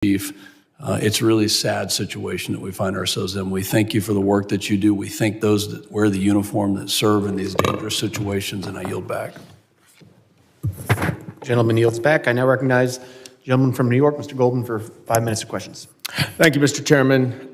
Chief. It's a really sad situation that we find ourselves in. We thank you for the work that you do. We thank those that wear the uniform that serve in these dangerous situations, and I yield back. Gentleman yields back. I now recognize the gentleman from New York, Mr. Goldman, for 5 minutes of questions. Thank you, Mr. Chairman.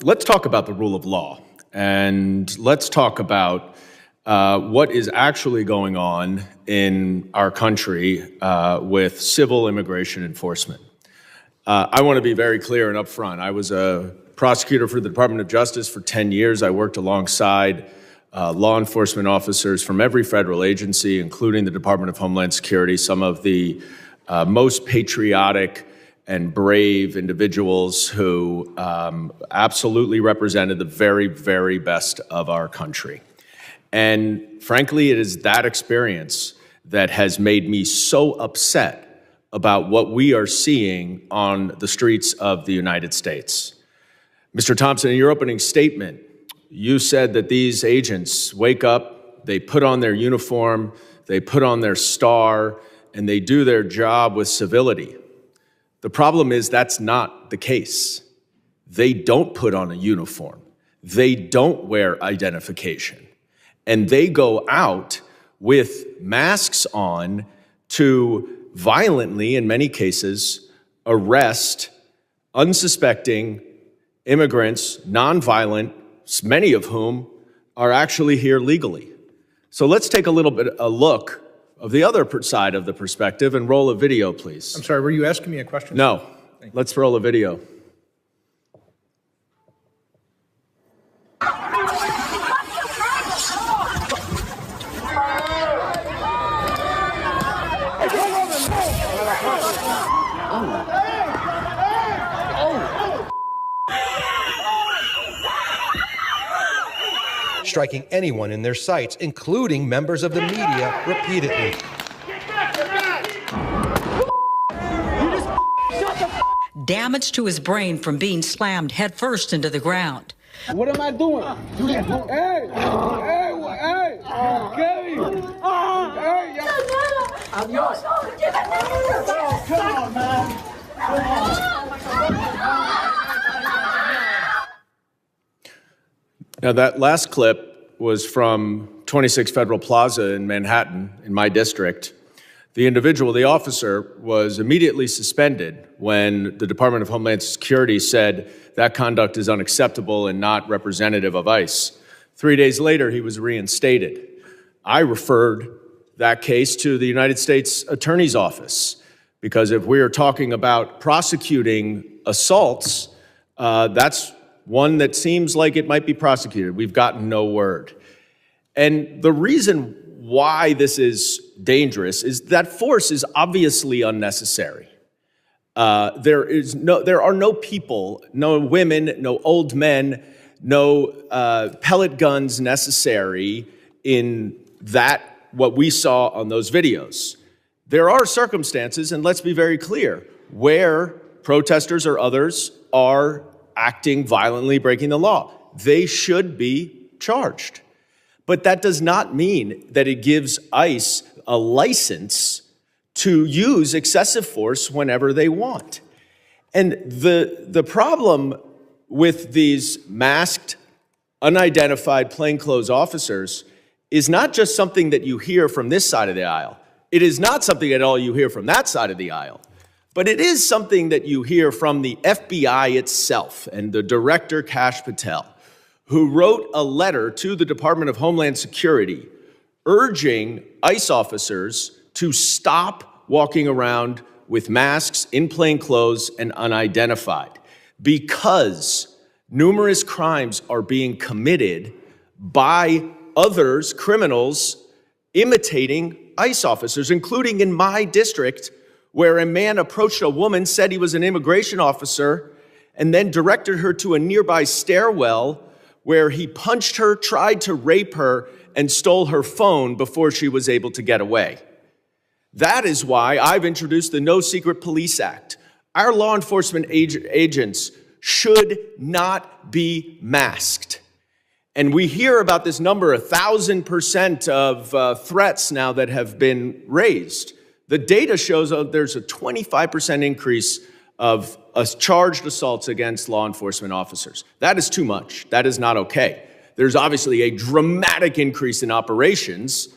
Let's talk about the rule of law, and let's talk about what is actually going on in our country with civil immigration enforcement. I want to be very clear and upfront. I was a prosecutor for the Department of Justice for 10 years. I worked alongside law enforcement officers from every federal agency, including the Department of Homeland Security, some of the most patriotic and brave individuals who absolutely represented the very, very best of our country. And frankly, it is that experience that has made me so upset about what we are seeing on the streets of the United States. Mr. Thompson, in your opening statement, you said that these agents wake up, they put on their uniform, they put on their star, and they do their job with civility. The problem is that's not the case. They don't put on a uniform. They don't wear identification. And they go out with masks on to violently, in many cases, arrest unsuspecting immigrants, nonviolent, many of whom are actually here legally. So let's take a look of the other side of the perspective and roll a video, please. I'm sorry, were you asking me a question? No. Let's roll a video. Striking anyone in their sights, including members of the media, repeatedly. Damage to his brain from being slammed headfirst into the ground. What am I doing? Hey, Kevin! Hey, I'm yours. Oh, come on, man. Now, that last clip was from 26 Federal Plaza in Manhattan, in my district. The individual, the officer, was immediately suspended when the Department of Homeland Security said that conduct is unacceptable and not representative of ICE. 3 days later, he was reinstated. I referred that case to the United States Attorney's Office, because if we are talking about prosecuting assaults, that's one that seems like it might be prosecuted. We've gotten no word. And the reason why this is dangerous is that force is obviously unnecessary. There are no people, no women, no old men, no pellet guns necessary in what we saw on those videos. There are circumstances, and let's be very clear, where protesters or others are acting violently, breaking the law. They should be charged. But that does not mean that it gives ICE a license to use excessive force whenever they want. And the problem with these masked, unidentified, plainclothes officers is not just something that you hear from this side of the aisle. It is not something at all you hear from that side of the aisle. But it is something that you hear from the FBI itself and the director, Kash Patel, who wrote a letter to the Department of Homeland Security urging ICE officers to stop walking around with masks, in plain clothes, and unidentified, because numerous crimes are being committed by others, criminals, imitating ICE officers, including in my district, where a man approached a woman, said he was an immigration officer, and then directed her to a nearby stairwell where he punched her, tried to rape her, and stole her phone before she was able to get away. That is why I've introduced the No Secret Police Act. Our law enforcement agents should not be masked. And we hear about this number, 1,000% of threats now that have been raised. The data shows there's a 25% increase of charged assaults against law enforcement officers. That is too much. That is not okay. There's obviously a dramatic increase in operations,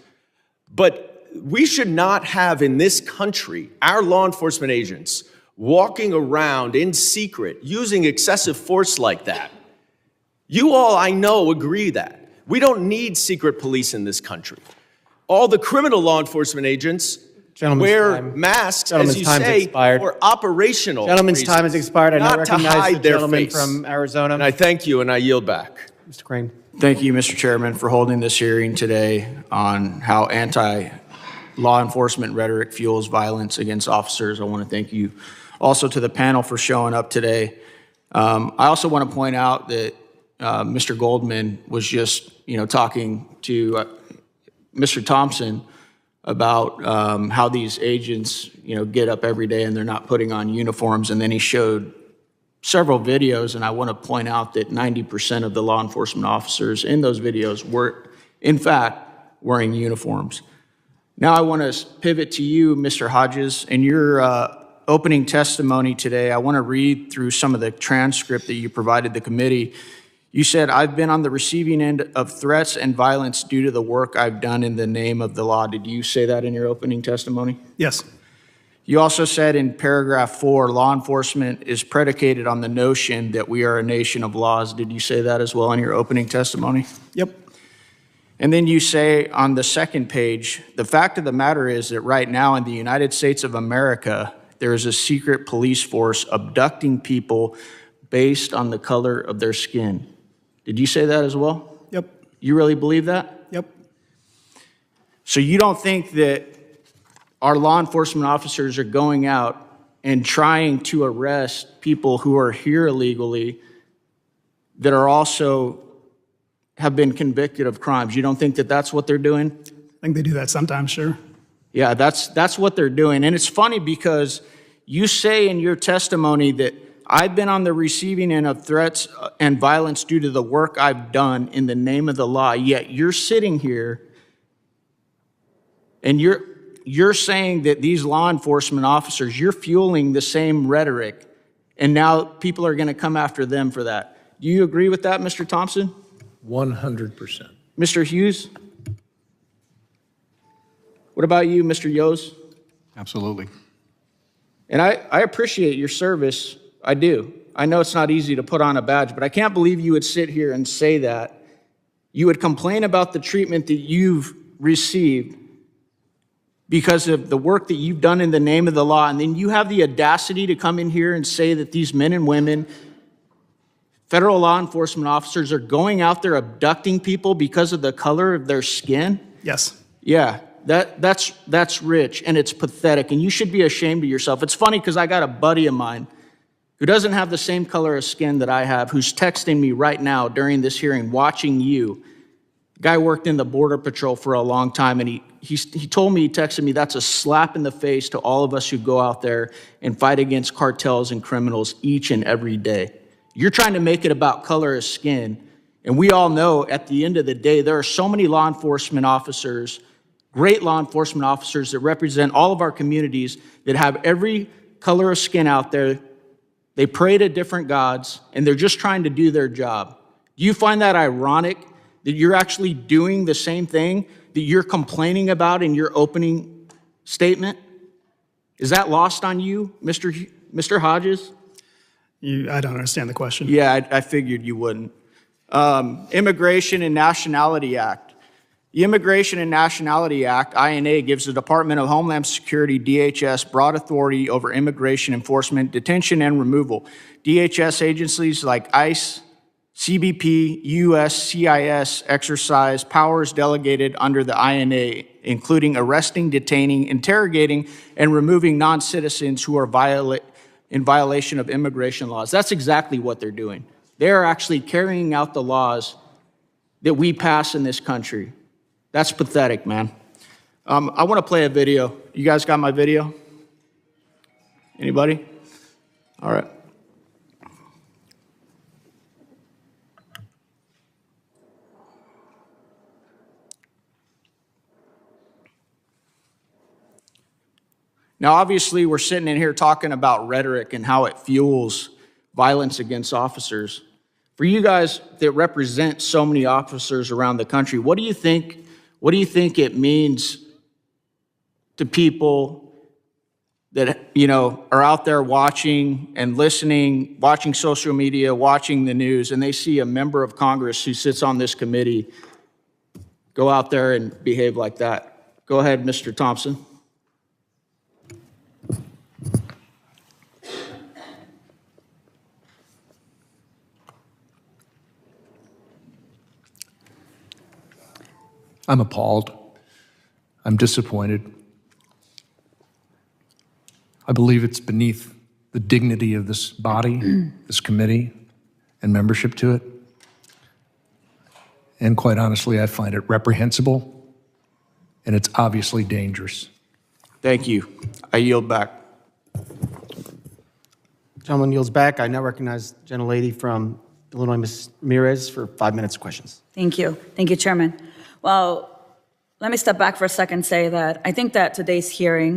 but we should not have in this country our law enforcement agents walking around in secret using excessive force like that. You all, I know, agree that. We don't need secret police in this country. All the criminal law enforcement agents wear masks, as you say, for operational Gentleman's reasons, time has expired. I now not to recognize the hide their gentleman face. from Arizona. And I thank you, and I yield back. Mr. Crane. Thank you, Mr. Chairman, for holding this hearing today on how anti-law enforcement rhetoric fuels violence against officers. I want to thank you also to the panel for showing up today. I also want to point out that Mr. Goldman was just, talking to Mr. Thompson about how these agents, get up every day and they're not putting on uniforms. And then he showed several videos, and I want to point out that 90% of the law enforcement officers in those videos were, in fact, wearing uniforms. Now I want to pivot to you, Mr. Hodges. In your opening testimony today, I want to read through some of the transcript that you provided the committee. You said, "I've been on the receiving end of threats and violence due to the work I've done in the name of the law." Did you say that in your opening testimony? Yes. You also said in paragraph 4, law enforcement is predicated on the notion that we are a nation of laws. Did you say that as well in your opening testimony? Yep. And then you say on the second page, "The fact of the matter is that right now in the United States of America, there is a secret police force abducting people based on the color of their skin." Did you say that as well? Yep. You really believe that? Yep. So you don't think that our law enforcement officers are going out and trying to arrest people who are here illegally that are also have been convicted of crimes? You don't think that that's what they're doing? I think they do that sometimes, sure. Yeah, that's what they're doing. And it's funny because you say in your testimony that I've been on the receiving end of threats and violence due to the work I've done in the name of the law, yet you're sitting here and you're saying that these law enforcement officers, you're fueling the same rhetoric, and now people are going to come after them for that. Do you agree with that, Mr. Thompson? 100%. Mr. Hughes? What about you, Mr. Yos? Absolutely. And I appreciate your service. I do. I know it's not easy to put on a badge, but I can't believe you would sit here and say that. You would complain about the treatment that you've received because of the work that you've done in the name of the law, and then you have the audacity to come in here and say that these men and women, federal law enforcement officers, are going out there abducting people because of the color of their skin? Yes. Yeah, that's rich, and it's pathetic, and you should be ashamed of yourself. It's funny because I got a buddy of mine who doesn't have the same color of skin that I have, who's texting me right now during this hearing, watching you. The guy worked in the Border Patrol for a long time, and he told me, he texted me, that's a slap in the face to all of us who go out there and fight against cartels and criminals each and every day. You're trying to make it about color of skin, and we all know at the end of the day, there are so many law enforcement officers, great law enforcement officers that represent all of our communities that have every color of skin out there. They pray to different gods, and they're just trying to do their job. Do you find that ironic that you're actually doing the same thing that you're complaining about in your opening statement? Is that lost on you, Mr. Hodges? I don't understand the question. Yeah, I figured you wouldn't. Immigration and Nationality Act. The Immigration and Nationality Act, INA, gives the Department of Homeland Security, DHS, broad authority over immigration enforcement, detention, and removal. DHS agencies like ICE, CBP, USCIS exercise powers delegated under the INA, including arresting, detaining, interrogating, and removing non-citizens who are in violation of immigration laws. That's exactly what they're doing. They are actually carrying out the laws that we pass in this country. That's pathetic, man. I want to play a video. You guys got my video? Anybody? All right. Now, obviously, we're sitting in here talking about rhetoric and how it fuels violence against officers. For you guys that represent so many officers around the country, what do you think it means to people that, you know, are out there watching and listening, watching social media, watching the news, and they see a member of Congress who sits on this committee go out there and behave like that? Go ahead, Mr. Thompson. I'm appalled. I'm disappointed. I believe it's beneath the dignity of this body, this committee, and membership to it. And quite honestly, I find it reprehensible, and it's obviously dangerous. Thank you. I yield back. Gentleman yields back. I now recognize the gentlelady from Illinois, Ms. Ramirez, for 5 minutes of questions. Thank you. Thank you, Chairman. Well, let me step back for a second and say that I think that today's hearing